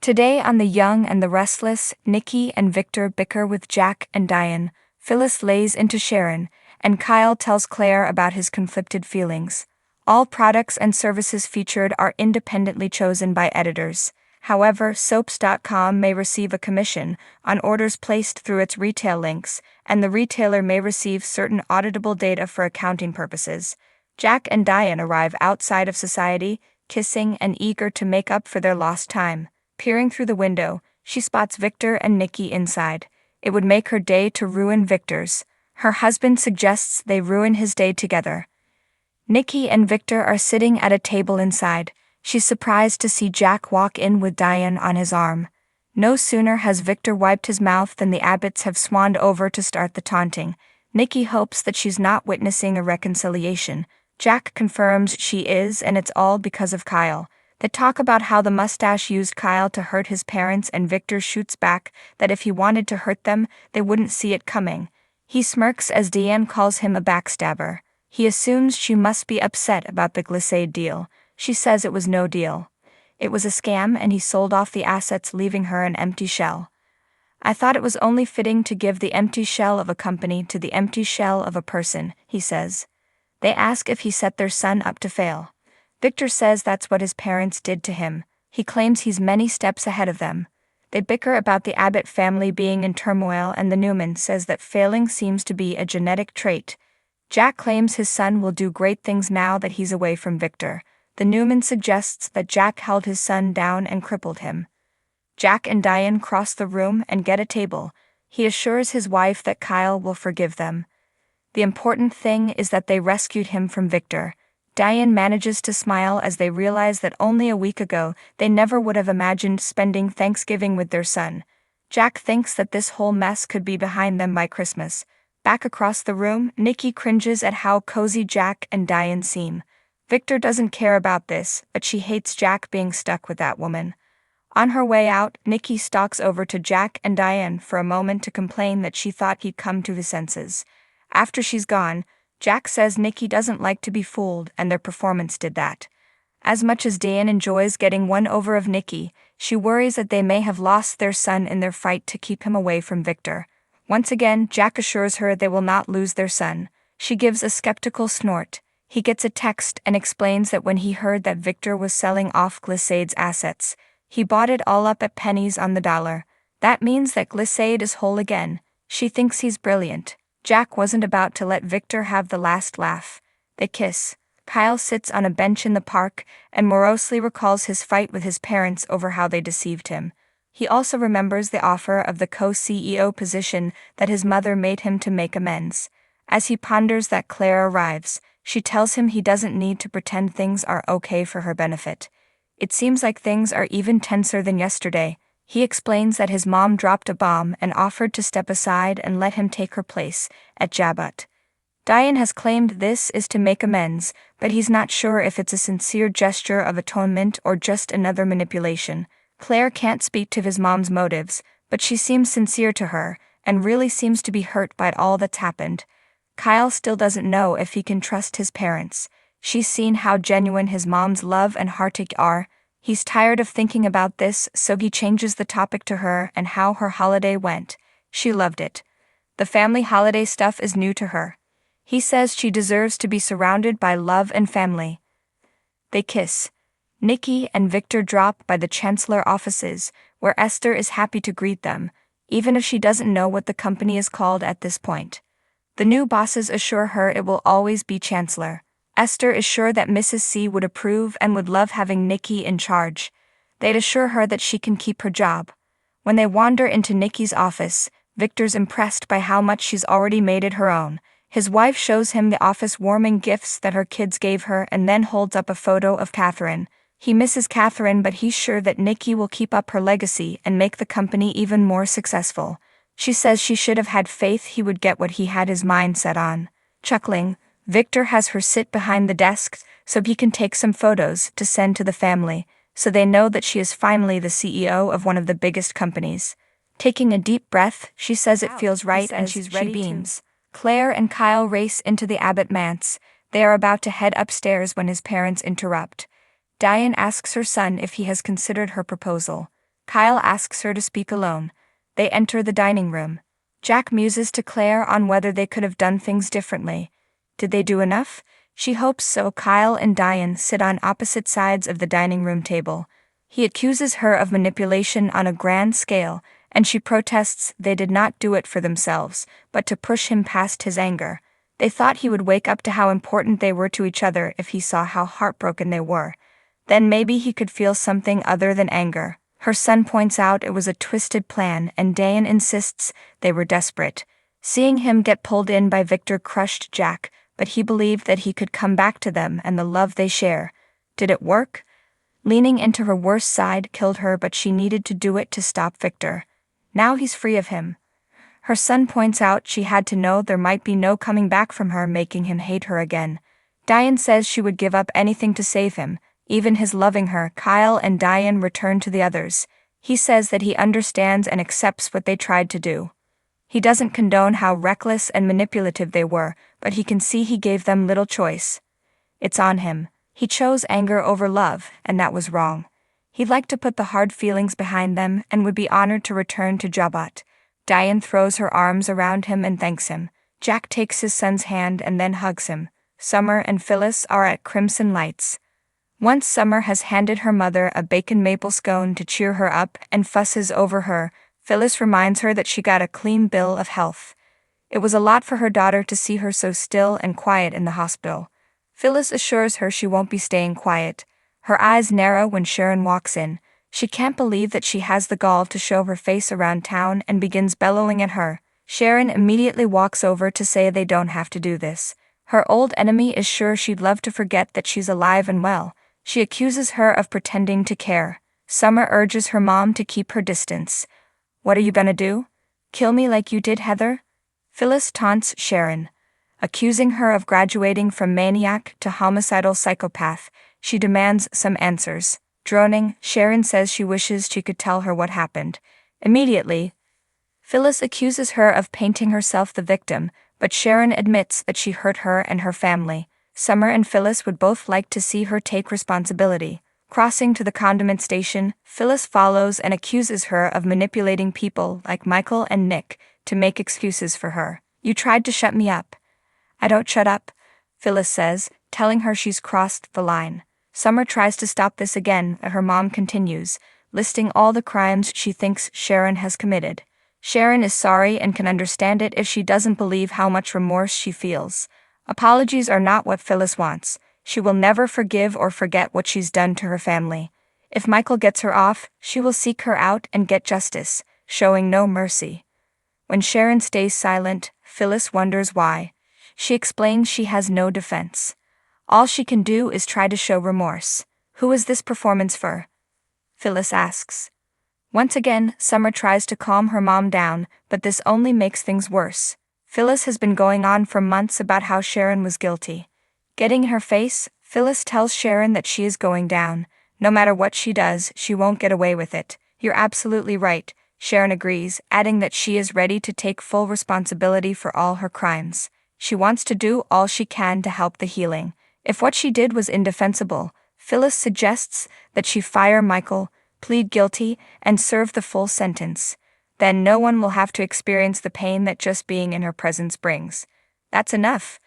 Today on The Young and the Restless, Nikki and Victor bicker with Jack and Diane, Phyllis lays into Sharon, and Kyle tells Claire about his conflicted feelings. All products and services featured are independently chosen by editors. However, soaps.com may receive a commission on orders placed through its retail links, and the retailer may receive certain auditable data for accounting purposes. Jack and Diane arrive outside of society, kissing and eager to make up for their lost time. Peering through the window, she spots Victor and Nikki inside. It would make her day to ruin Victor's. Her husband suggests they ruin his day together. Nikki and Victor are sitting at a table inside. She's surprised to see Jack walk in with Diane on his arm. No sooner has Victor wiped his mouth than the Abbotts have swanned over to start the taunting. Nikki hopes that she's not witnessing a reconciliation. Jack confirms she is, and it's all because of Kyle. They talk about how the mustache used Kyle to hurt his parents, and Victor shoots back that if he wanted to hurt them, they wouldn't see it coming. He smirks as Diane calls him a backstabber. He assumes she must be upset about the Glissade deal. She says it was no deal. It was a scam, and he sold off the assets, leaving her an empty shell. I thought it was only fitting to give the empty shell of a company to the empty shell of a person, he says. They ask if he set their son up to fail. Victor says that's what his parents did to him. He claims he's many steps ahead of them. They bicker about the Abbott family being in turmoil, and the Newman says that failing seems to be a genetic trait. Jack claims his son will do great things now that he's away from Victor. The Newman suggests that Jack held his son down and crippled him. Jack and Diane cross the room and get a table. He assures his wife that Kyle will forgive them. The important thing is that they rescued him from Victor. Diane manages to smile as they realize that only a week ago they never would have imagined spending Thanksgiving with their son. Jack thinks that this whole mess could be behind them by Christmas. Back across the room, Nikki cringes at how cozy Jack and Diane seem. Victor doesn't care about this, but she hates Jack being stuck with that woman. On her way out, Nikki stalks over to Jack and Diane for a moment to complain that she thought he'd come to his senses. After she's gone, Jack says Nikki doesn't like to be fooled, and their performance did that. As much as Diane enjoys getting one over of Nikki, she worries that they may have lost their son in their fight to keep him away from Victor. Once again, Jack assures her they will not lose their son. She gives a skeptical snort. He gets a text and explains that when he heard that Victor was selling off Glissade's assets, he bought it all up at pennies on the dollar. That means that Glissade is whole again. She thinks he's brilliant. Jack wasn't about to let Victor have the last laugh. They kiss. Kyle sits on a bench in the park and morosely recalls his fight with his parents over how they deceived him. He also remembers the offer of the co-CEO position that his mother made him to make amends. As he ponders that, Claire arrives. She tells him he doesn't need to pretend things are okay for her benefit. It seems like things are even tenser than yesterday. He explains that his mom dropped a bomb and offered to step aside and let him take her place at Jabot. Diane has claimed this is to make amends, but he's not sure if it's a sincere gesture of atonement or just another manipulation. Claire can't speak to his mom's motives, but she seems sincere to her, and really seems to be hurt by all that's happened. Kyle still doesn't know if he can trust his parents. She's seen how genuine his mom's love and heartache are. He's tired of thinking about this, so he changes the topic to her and how her holiday went. She loved it. The family holiday stuff is new to her. He says she deserves to be surrounded by love and family. They kiss. Nikki and Victor drop by the Chancellor offices, where Esther is happy to greet them, even if she doesn't know what the company is called at this point. The new bosses assure her it will always be Chancellor. Esther is sure that Mrs. C would approve and would love having Nikki in charge. They'd assure her that she can keep her job. When they wander into Nikki's office, Victor's impressed by how much she's already made it her own. His wife shows him the office-warming gifts that her kids gave her and then holds up a photo of Catherine. He misses Catherine, but he's sure that Nikki will keep up her legacy and make the company even more successful. She says she should have had faith he would get what he had his mind set on. Chuckling, Victor has her sit behind the desk so he can take some photos to send to the family, so they know that she is finally the CEO of one of the biggest companies. Taking a deep breath, she says it feels right and she's ready. She beams. Claire and Kyle race into the Abbott manse. They are about to head upstairs when his parents interrupt. Diane asks her son if he has considered her proposal. Kyle asks her to speak alone. They enter the dining room. Jack muses to Claire on whether they could have done things differently. Did they do enough? She hopes so. Kyle and Diane sit on opposite sides of the dining room table. He accuses her of manipulation on a grand scale, and she protests they did not do it for themselves, but to push him past his anger. They thought he would wake up to how important they were to each other if he saw how heartbroken they were. Then maybe he could feel something other than anger. Her son points out it was a twisted plan, and Diane insists they were desperate. Seeing him get pulled in by Victor crushed Jack, but he believed that he could come back to them and the love they share. Did it work? Leaning into her worst side killed her, but she needed to do it to stop Victor. Now he's free of him. Her son points out she had to know there might be no coming back from her, making him hate her again. Diane says she would give up anything to save him, even his loving her. Kyle and Diane return to the others. He says that he understands and accepts what they tried to do. He doesn't condone how reckless and manipulative they were, but he can see he gave them little choice. It's on him. He chose anger over love, and that was wrong. He'd like to put the hard feelings behind them and would be honored to return to Jabot. Diane throws her arms around him and thanks him. Jack takes his son's hand and then hugs him. Summer and Phyllis are at Crimson Lights. Once Summer has handed her mother a bacon maple scone to cheer her up and fusses over her, Phyllis reminds her that she got a clean bill of health. It was a lot for her daughter to see her so still and quiet in the hospital. Phyllis assures her she won't be staying quiet. Her eyes narrow when Sharon walks in. She can't believe that she has the gall to show her face around town and begins bellowing at her. Sharon immediately walks over to say they don't have to do this. Her old enemy is sure she'd love to forget that she's alive and well. She accuses her of pretending to care. Summer urges her mom to keep her distance. What are you gonna do? Kill me like you did Heather? Phyllis taunts Sharon, accusing her of graduating from maniac to homicidal psychopath. She demands some answers. Droning, Sharon says she wishes she could tell her what happened. Immediately, Phyllis accuses her of painting herself the victim, but Sharon admits that she hurt her and her family. Summer and Phyllis would both like to see her take responsibility. Crossing to the condiment station, Phyllis follows and accuses her of manipulating people like Michael and Nick to make excuses for her. You tried to shut me up. I don't shut up, Phyllis says, telling her she's crossed the line. Summer tries to stop this again, but her mom continues, listing all the crimes she thinks Sharon has committed. Sharon is sorry and can understand it if she doesn't believe how much remorse she feels. Apologies are not what Phyllis wants. She will never forgive or forget what she's done to her family. If Michael gets her off, she will seek her out and get justice, showing no mercy. When Sharon stays silent, Phyllis wonders why. She explains she has no defense. All she can do is try to show remorse. Who is this performance for? Phyllis asks. Once again, Summer tries to calm her mom down, but this only makes things worse. Phyllis has been going on for months about how Sharon was guilty. Getting in her face, Phyllis tells Sharon that she is going down. No matter what she does, she won't get away with it. You're absolutely right, Sharon agrees, adding that she is ready to take full responsibility for all her crimes. She wants to do all she can to help the healing. If what she did was indefensible, Phyllis suggests that she fire Michael, plead guilty, and serve the full sentence. Then no one will have to experience the pain that just being in her presence brings. That's enough,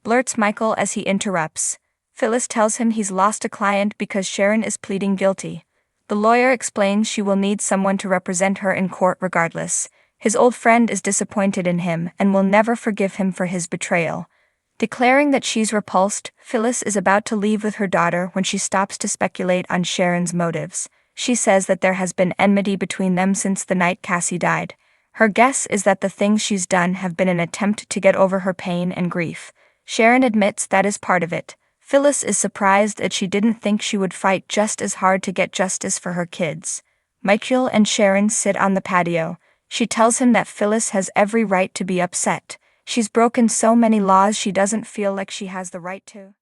blurts Michael as he interrupts. Phyllis tells him he's lost a client because Sharon is pleading guilty. The lawyer explains she will need someone to represent her in court regardless. His old friend is disappointed in him and will never forgive him for his betrayal. Declaring that she's repulsed, Phyllis is about to leave with her daughter when she stops to speculate on Sharon's motives. She says that there has been enmity between them since the night Cassie died. Her guess is that the things she's done have been an attempt to get over her pain and grief. Sharon admits that is part of it. Phyllis is surprised that she didn't think she would fight just as hard to get justice for her kids. Michael and Sharon sit on the patio. She tells him that Phyllis has every right to be upset. She's broken so many laws she doesn't feel like she has the right to.